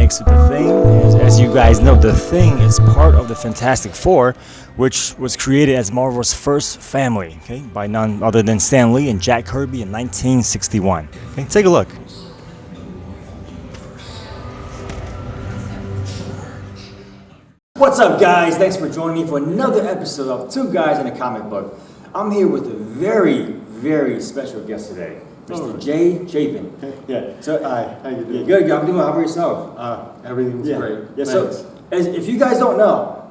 makes it The Thing. As you guys know, The Thing is part of the Fantastic Four, which was created as Marvel's first family, okay, by none other than Stan Lee and Jack Kirby in 1961. Okay, take a look. What's up, guys? Thanks for joining me for another episode of Two Guys in a Comic Book. I'm here with a very, very special guest today, Mr. Jay Chapin. Yeah. So, hi, how you doing? Good. I'm doing well. How about yourself? Everything's great. Yeah. Thanks. So, if you guys don't know,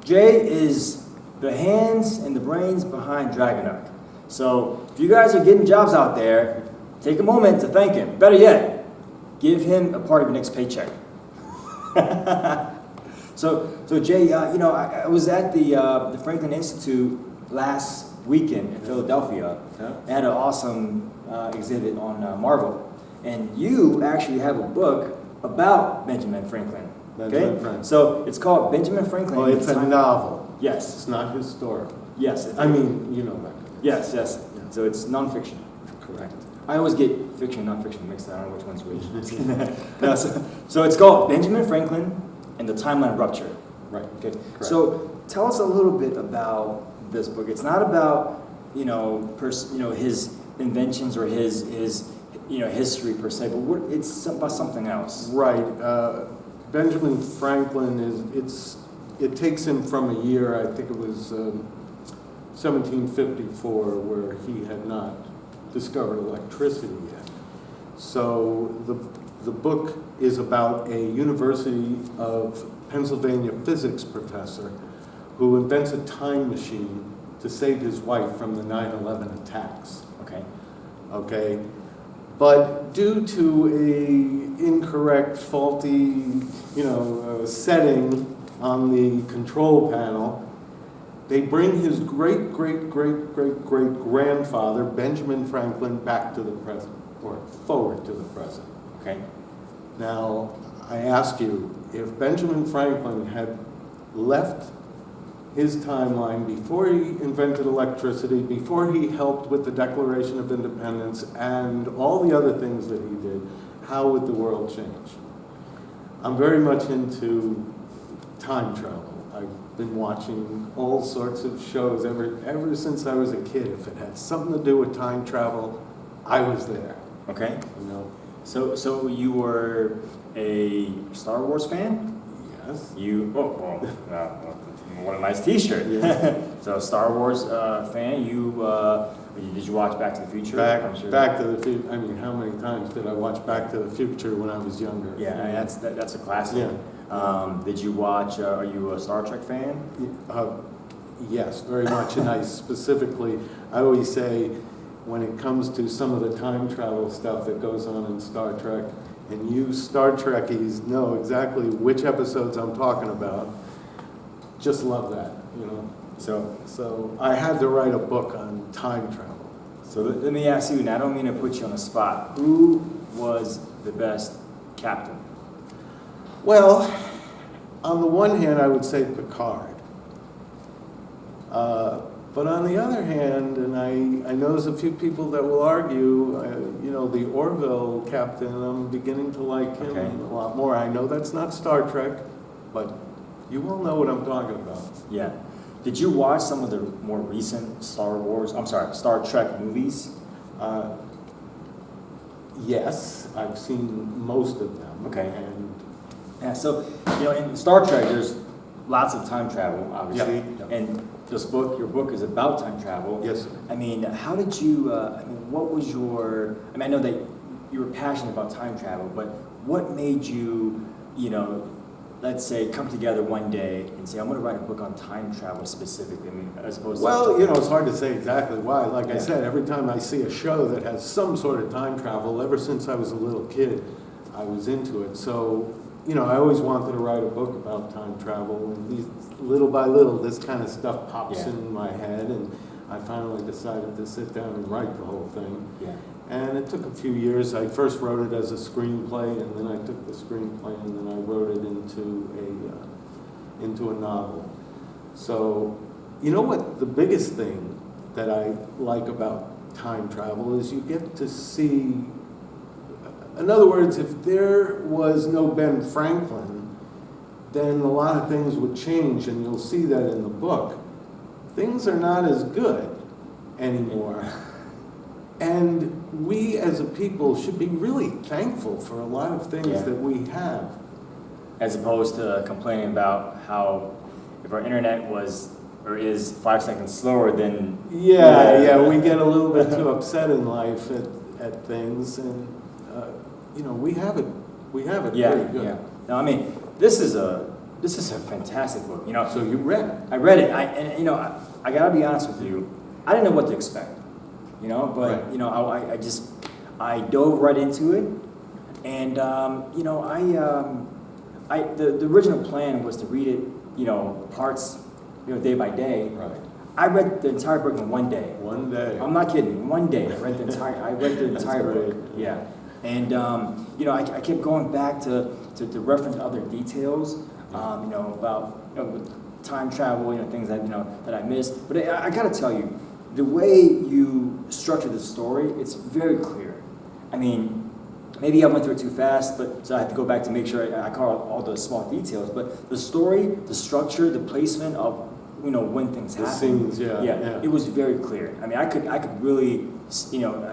Jay is the hands and the brains behind Dragonuk. So, if you guys are getting jobs out there, take a moment to thank him. Better yet, give him a part of your next paycheck. So Jay, I was at the Franklin Institute last weekend in Philadelphia. Yeah. They had an awesome exhibit on Marvel, and you actually have a book about Benjamin Franklin. Benjamin Franklin. So it's called Benjamin Franklin. Well, it's a novel. Yes. It's not historical. Yes. I mean, you know that. Yes. Yeah. So it's nonfiction. Correct. I always get fiction and nonfiction mixed. I don't know which one's which. No, so it's called Benjamin Franklin and the Timeline Rupture. Right. Okay. Correct. So tell us a little bit about this book. It's not about his inventions or his history per se, but it's about something else. Right. Benjamin Franklin it takes him from a year, I think it was 1754, where he had not discovered electricity yet. So the book is about a University of Pennsylvania physics professor who invents a time machine to save his wife from the 9/11 attacks. Okay. But due to a incorrect, faulty, setting on the control panel, they bring his great grandfather, Benjamin Franklin, back to the present, or forward to the present. Okay. Now, I ask you, if Benjamin Franklin had left his timeline before he invented electricity, before he helped with the Declaration of Independence and all the other things that he did, how would the world change? I'm very much into time travel. I've been watching all sorts of shows ever since I was a kid. If it had something to do with time travel, I was there. Okay. You know? So you were a Star Wars fan? Yes. What a nice T-shirt. Yeah. So Star Wars fan. Did you watch Back to the Future? Back to the Future. I mean, how many times did I watch Back to the Future when I was younger? Yeah, that's a classic. Yeah. Did you watch? Are you a Star Trek fan? Yes, very much. And I always say, when it comes to some of the time travel stuff that goes on in Star Trek, and you Star Trekkies know exactly which episodes I'm talking about, just love that, So I had to write a book on time travel. So let me ask you, and I don't mean to put you on the spot, who was the best captain? Well, on the one hand, I would say Picard. But on the other hand, and I know there's a few people that will argue, the Orville captain, I'm beginning to like him a lot more. I know that's not Star Trek, but you all know what I'm talking about. Yeah. Did you watch some of the more recent Star Trek movies? Yes, I've seen most of them. Okay. And yeah, so in Star Trek, there's lots of time travel, obviously, and your book is about time travel. Yes, sir. I mean, how did you? What was your? I know that you were passionate about time travel, but what made you, let's say, come together one day and say, I'm going to write a book on time travel specifically? I mean, as opposed to... Well, it's hard to say exactly why. Like I said, every time I see a show that has some sort of time travel, ever since I was a little kid, I was into it. So, I always wanted to write a book about time travel. And little by little, this kind of stuff pops in my head, and I finally decided to sit down and write the whole thing. Yeah. And it took a few years. I first wrote it as a screenplay, and then I took the screenplay and then I wrote it into a novel. So, what the biggest thing that I like about time travel is you get to see In other words, if there was no Ben Franklin, then a lot of things would change, and you'll see that in the book. Things are not as good anymore. And we as a people should be really thankful for a lot of things Yeah. that we have. As opposed to complaining about how if our internet was or is 5 seconds slower than Yeah, we get a little bit too upset in life at things, and we have it yeah, pretty good. yeah. No, I mean this is a fantastic book. So you read it. I read it. I gotta be honest with you. I didn't know what to expect. But Right. I dove right into it, and the original plan was to read it, parts, day by day. Right. I read the entire book in one day. One day. I'm not kidding. One day, I read the That's entire great. book. Yeah, and I kept going back to reference other details, about with time travel, things that I missed. But I gotta tell you, the way you structure the story, it's very clear. I mean, maybe I went through it too fast, so I had to go back to make sure I caught all the small details. But the story, the structure, the placement of when things The happen. scenes, yeah. It was very clear. I mean, I could really,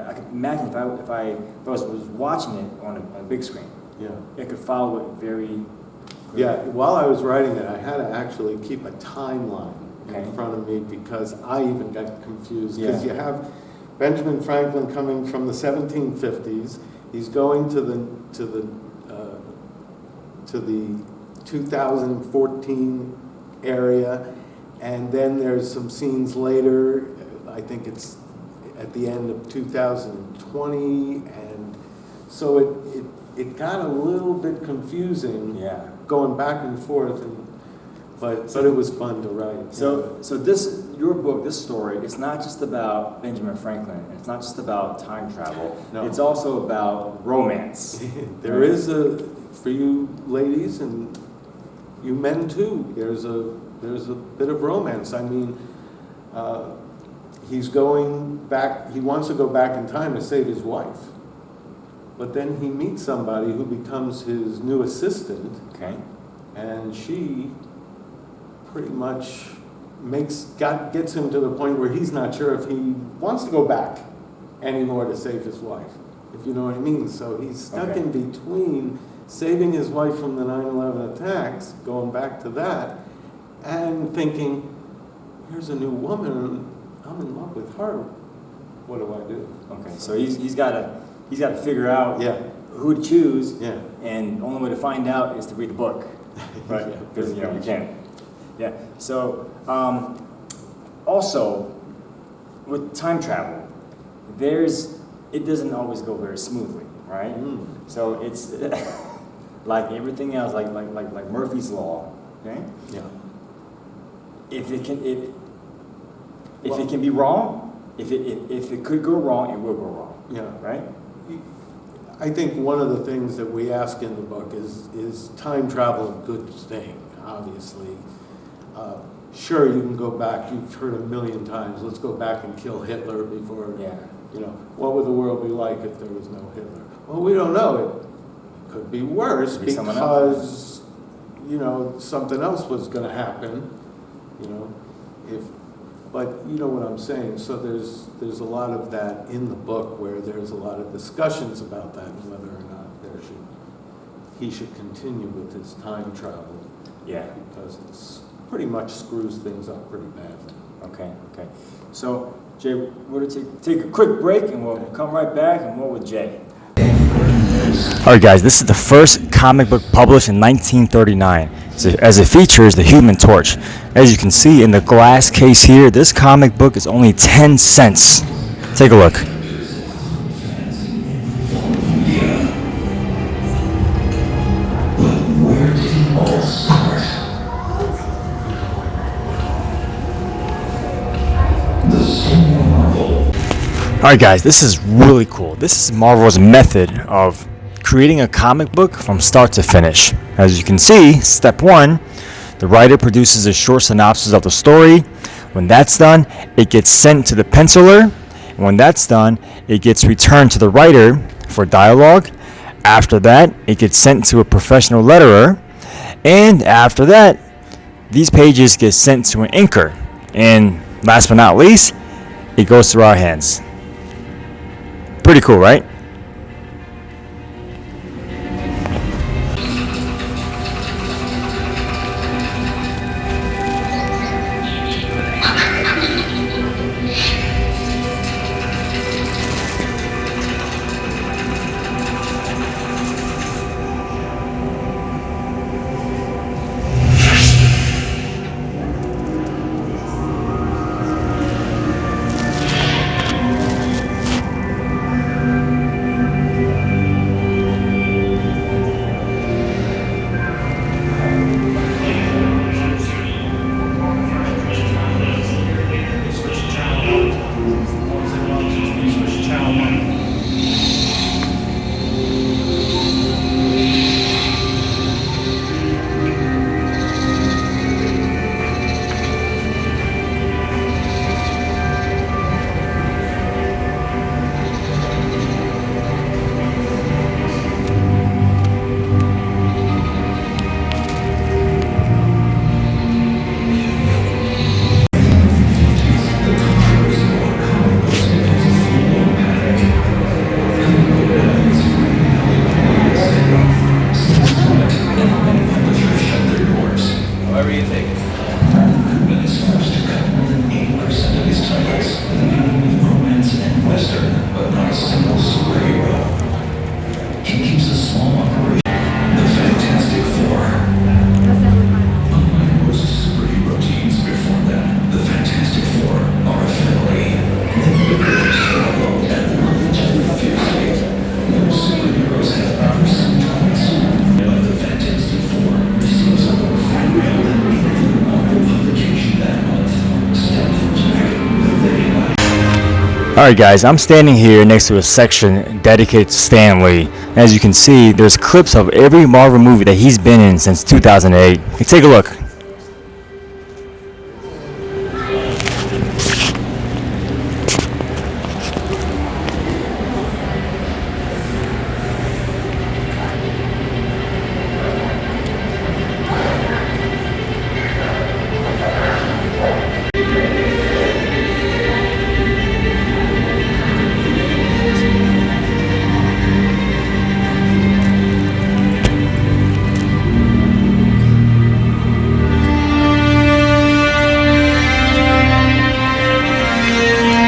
I could imagine if I was watching it on a big screen, Yeah. I could follow it very. Yeah, while I was writing it, I had to actually keep a timeline Okay. in front of me because I even got confused. Because Yeah. you have Benjamin Franklin coming from the 1750s. He's going to the 2014 area, and then there's some scenes later. I think it's at the end of 2020, and so it got a little bit confusing. Yeah. Going back and forth, but it was fun to write. So your book, this story, it's not just about Benjamin Franklin. It's not just about time travel. No. It's also about romance. There is for you ladies and you men too, there's a bit of romance. I mean, he's going back, he wants to go back in time to save his wife. But then he meets somebody who becomes his new assistant, Okay. and she pretty much gets him to the point where he's not sure if he wants to go back anymore to save his wife, if you know what I mean. So he's stuck Okay. in between saving his wife from the 9/11 attacks, going back to that, and thinking, here's a new woman, I'm in love with her. What do I do? Okay. So he's got to figure out Yeah, who to choose, yeah. and the only way to find out is to read the book, right? Yeah, Because pretty we much. can't. Yeah. So also with time travel, it doesn't always go very smoothly, right? Mm. So it's like everything else, like Murphy's Law. Okay. Yeah. If it can be wrong, if it could go wrong, it will go wrong, Yeah. right? I think one of the things that we ask in the book is time travel a good thing, obviously. Sure, you can go back, you've heard a million times, let's go back and kill Hitler before, Yeah. What would the world be like if there was no Hitler? Well, we don't know. It could be worse Could be someone because, something else was going to happen, but you know what I'm saying. So there's a lot of that in the book where there's a lot of discussions about that and whether or not he should continue with his time travel. Yeah. Because it's pretty much screws things up pretty badly. Okay. So, Jay, we're going to take a quick break, and we'll come right back and more with Jay. All right, guys, this is the first comic book published in 1939, as it features the Human Torch. As you can see in the glass case here, this comic book is only 10 cents. Take a look. Alright guys, this is really cool. This is Marvel's method of creating a comic book from start to finish. As you can see, step 1, the writer produces a short synopsis of the story. When that's done, it gets sent to the penciler. And when that's done, it gets returned to the writer for dialogue. After that, it gets sent to a professional letterer, and after that, these pages get sent to an inker, and last but not least, it goes through our hands. Pretty cool, right? Alright guys, I'm standing here next to a section dedicated to Stan Lee. As you can see, there's clips of every Marvel movie that he's been in since 2008. Take a look.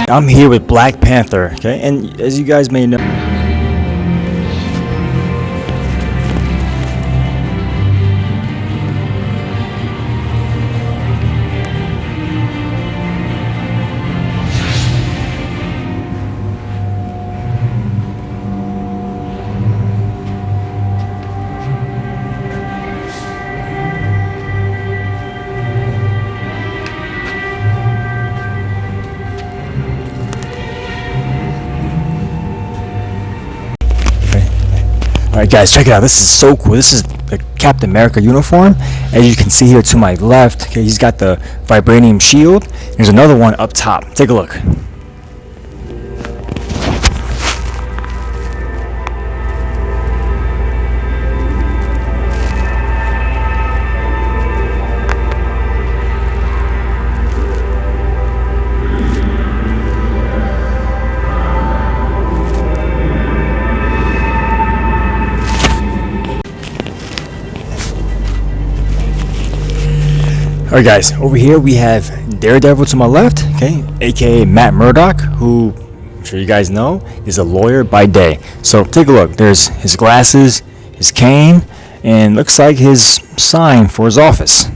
I'm here with Black Panther, okay? And as you guys may know, alright guys, check it out. This is so cool. This is the Captain America uniform. As you can see here to my left, okay, he's got the vibranium shield. There's another one up top. Take a look. Alright guys, over here we have Daredevil to my left, okay, aka Matt Murdock, who I'm sure you guys know is a lawyer by day. So take a look. There's his glasses, his cane, and looks like his sign for his office.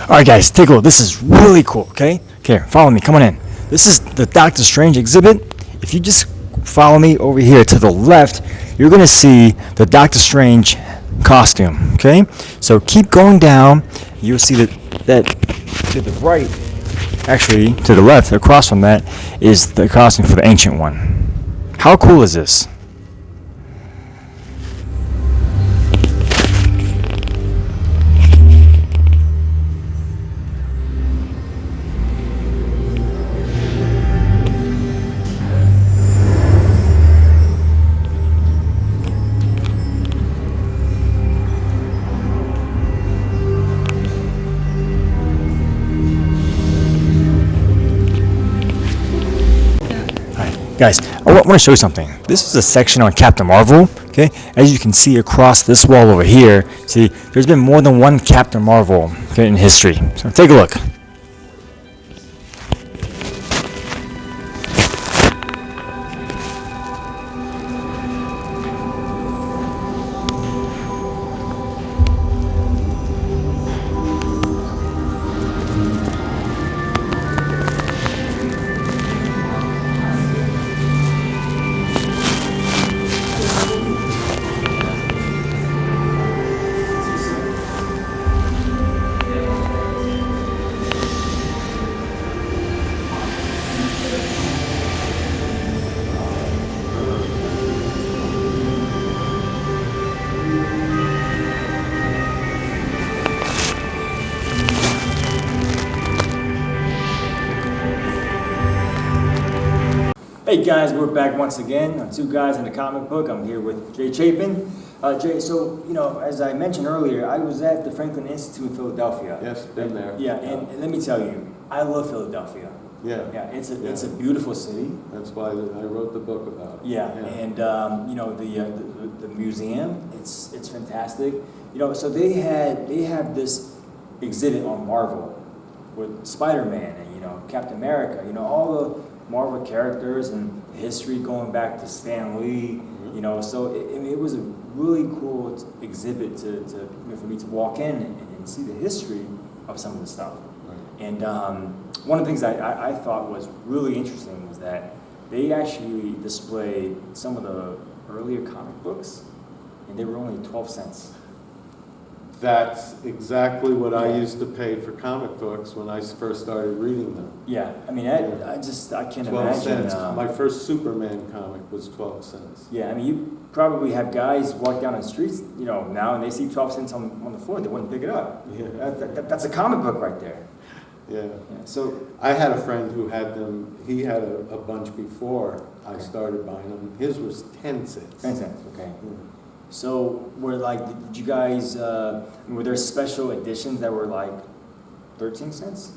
Alright guys, take a look. This is really cool, okay? Here, follow me, come on in. This is the Doctor Strange exhibit. If you just follow me over here to the left, you're gonna see the Doctor Strange costume, okay? So keep going down, you'll see that to the right, actually to the left, across from that, is the costume for the Ancient One. How cool is this? Guys, I want to show you something. This is a section on Captain Marvel, okay? As you can see across this wall over here, see, there's been more than one Captain Marvel, okay, in history. So take a look. Hey guys, we're back once again on Two Guys in the Comic Book. I'm here with Jay Chapin. Jay, so, as I mentioned earlier, I was at the Franklin Institute in Philadelphia. Yes, been there. Yeah, and let me tell you, I love Philadelphia. Yeah. Yeah, it's a beautiful city. That's why I wrote the book about it. Yeah, and the museum, it's fantastic. So they have this exhibit on Marvel with Spider-Man and Captain America. All the Marvel characters and history going back to Stan Lee. So it was a really cool exhibit for me to walk in and see the history of some of the stuff. Right. And one of the things I thought was really interesting was that they actually displayed some of the earlier comic books, and they were only 12 cents. That's exactly what I used to pay for comic books when I first started reading them. Yeah, I mean, I can't 12 imagine. cents. My first Superman comic was 12 cents. Yeah, I mean, you probably have guys walk down the streets, now, and they see 12 cents on the floor, they wouldn't pick it up. Yeah. That's a comic book right there. Yeah. Yeah, so, I had a friend who had them, he had a bunch before I started buying them. His was 10 cents. 10 cents, okay. Yeah. So, did you guys, were there special editions that were like 13 cents?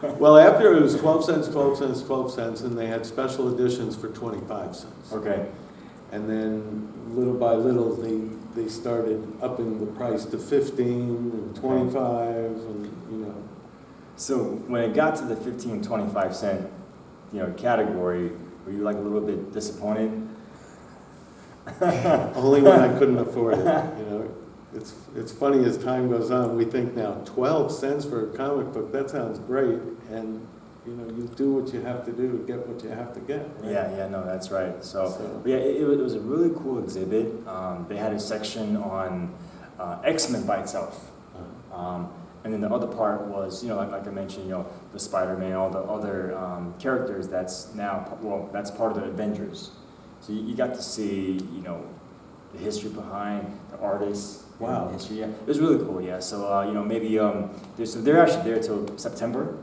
Well, after it was 12 cents, 12 cents, 12 cents, and they had special editions for 25 cents. Okay. And then little by little, they started upping the price to 15 and 25 and, So when it got to the 15, 25 cent, category, were you like a little bit disappointed? Only when I couldn't afford it, It's funny as time goes on, we think now 12 cents for a comic book, that sounds great. And, you do what you have to do to get what you have to get. Right? Yeah, no, that's right. So yeah, it was a really cool exhibit. They had a section on X-Men by itself. And then the other part was, like I mentioned, the Spider-Man, all the other characters that's that's part of the Avengers. So you got to see, the history behind the artists. Wow. And the history, yeah. It was really cool, yeah. So, maybe, they're actually there till September.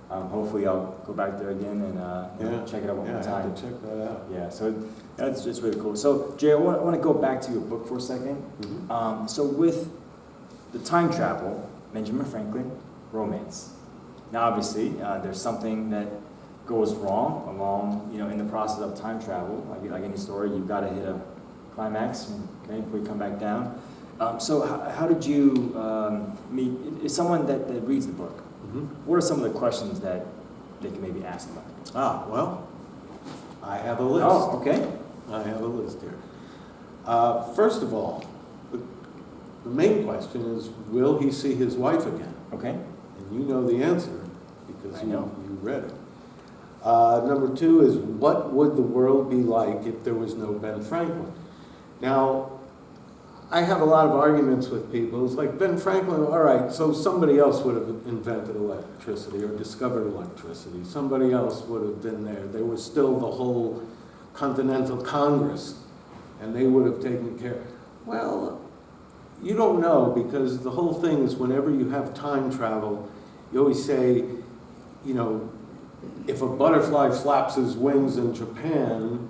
Hopefully I'll go back there again and check it out one more I time. have to check that out. Yeah, so it's really cool. So, Jay, I want to go back to your book for a second. Mm-hmm. So with the time travel, Benjamin Franklin, romance. Now, obviously, there's something that goes wrong along, in the process of time travel. Like any story, you've got to hit a climax, okay, before you come back down. So how did you meet, is someone that reads the book, Mm-hmm. what are some of the questions that they can maybe ask about? Well, I have a list. Oh, okay. I have a list here. First of all, the main question is, will he see his wife again? Okay. And you know the answer because I know. you read it. Number two is, what would the world be like if there was no Ben Franklin? Now, I have a lot of arguments with people. It's like, Ben Franklin, all right, so somebody else would have invented electricity or discovered electricity. Somebody else would have been there. There was still the whole Continental Congress, and they would have taken care. Well, you don't know, because the whole thing is, whenever you have time travel, you always say, if a butterfly flaps his wings in Japan,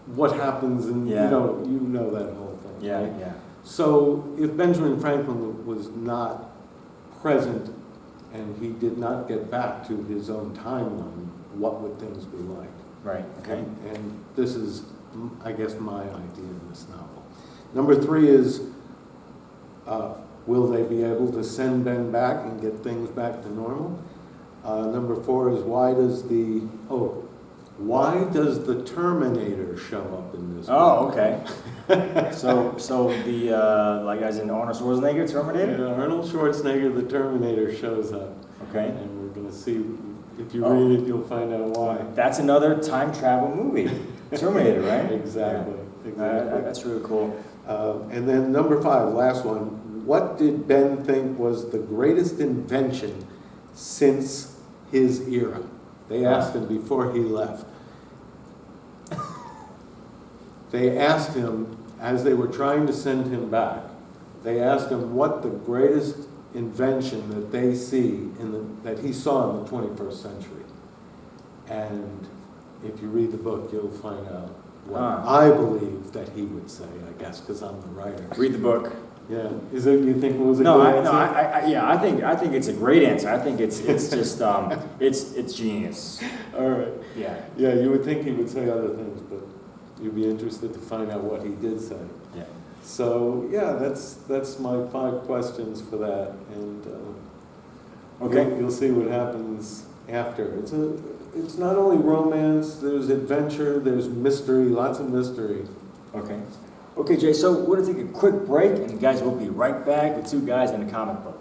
what happens in, you know that whole thing. Yeah, right? yeah. So if Benjamin Franklin was not present and he did not get back to his own timeline, what would things be like? Right, okay. And this is, I guess, my idea of this novel. Number 3 is, will they be able to send Ben back and get things back to normal? Number 4 is, why does the Terminator show up in this Oh, book? okay. So the, like as in Arnold Schwarzenegger, Terminator? Yeah, Arnold Schwarzenegger, the Terminator, shows up. Okay. And we're going to see, if you read it, you'll find out why. That's another time travel movie. Terminator, right? Exactly. Yeah. Exactly. That's really cool. And then number 5, last one. What did Ben think was the greatest invention since his era? They asked him before he left. They asked him, as they were trying to send him back, they asked him what the greatest invention that they see, that he saw in the 21st century. And if you read the book, you'll find out what I believe that he would say, I guess, because I'm the writer. Read the book. Yeah. Is it, you think it was a No, good answer? I think it's a great answer. I think it's just it's genius. All right. Yeah. Yeah, you would think he would say other things, but you'd be interested to find out what he did say. Yeah. So yeah, that's my 5 questions for that, and Okay. you'll see what happens after. It's not only romance. There's adventure. There's mystery. Lots of mystery. Okay. Okay, Jay, so we're going to take a quick break, and guys, we'll be right back with 2 guys in a comic book.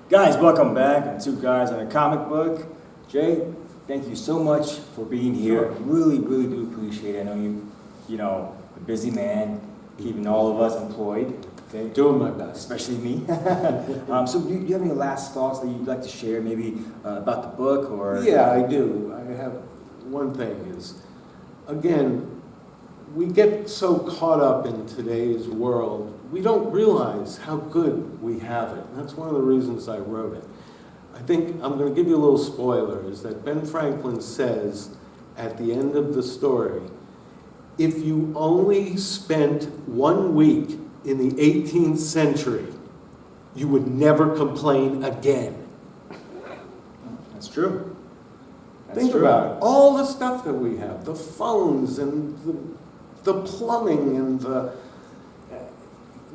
Guys, welcome back to 2 Guys in a Comic Book. Jay, thank you so much for being here. Really, really do appreciate it. I know you know, a busy man, keeping all of us employed. Okay? Doing my best. Especially me. So do you have any last thoughts that you'd like to share, maybe about the book or? Yeah, I do. I have one thing is, again, we get so caught up in today's world, we don't realize how good we have it. And that's one of the reasons I wrote it. I think I'm going to give you a little spoiler, is that Ben Franklin says at the end of the story, if you only spent 1 week in the 18th century, you would never complain again. That's true. Think about it. All the stuff that we have, the phones and the plumbing and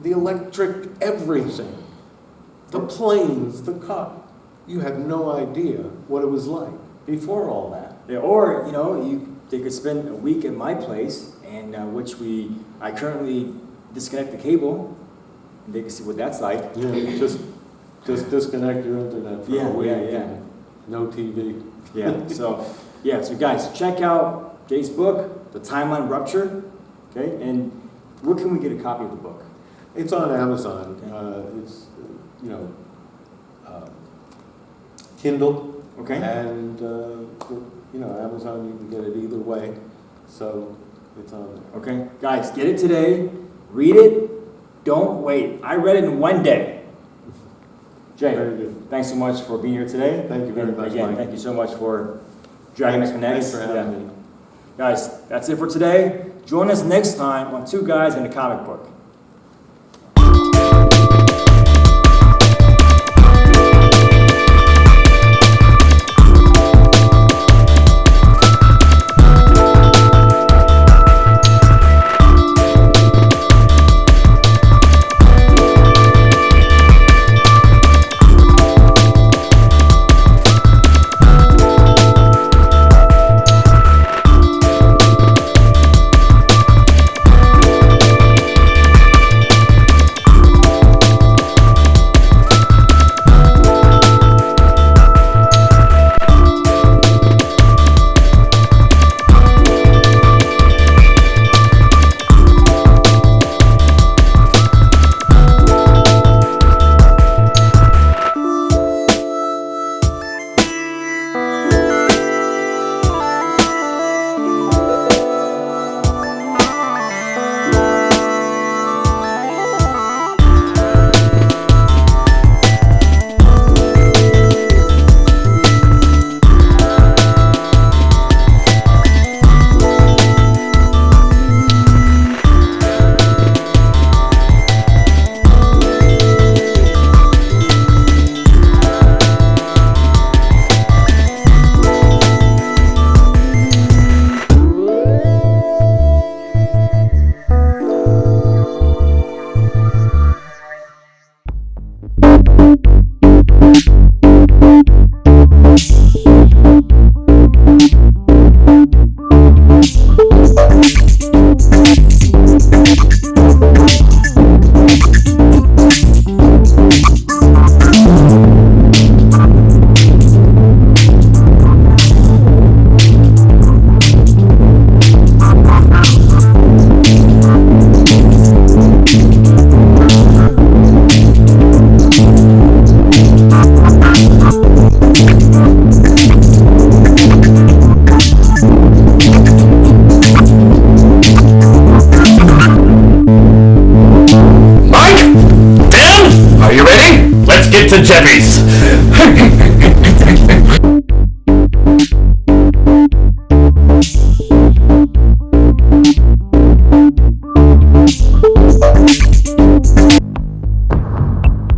the electric everything, the planes, the car. You had no idea what it was like before all that. Yeah, or, you know, they could spend a week at my place, and I currently disconnect the cable, and they can see what that's like. Yeah, just disconnect your internet for a week. Yeah. And no TV. Yeah, so guys, check out Jay's book, The Timeline Rupture, okay? And where can we get a copy of the book? It's on Amazon. Okay. It's, Kindle. Okay. And, Amazon, you can get it either way. So it's on there. Okay, guys, get it today, read it, don't wait. I read it in 1 day. Jay, Very good. thanks so much for being here today. Thank you very And much, again, Mike. thank you so much for Dragon That Connects. Thanks for having me. Guys, that's it for today. Join us next time on 2 Guys in a Comic Book.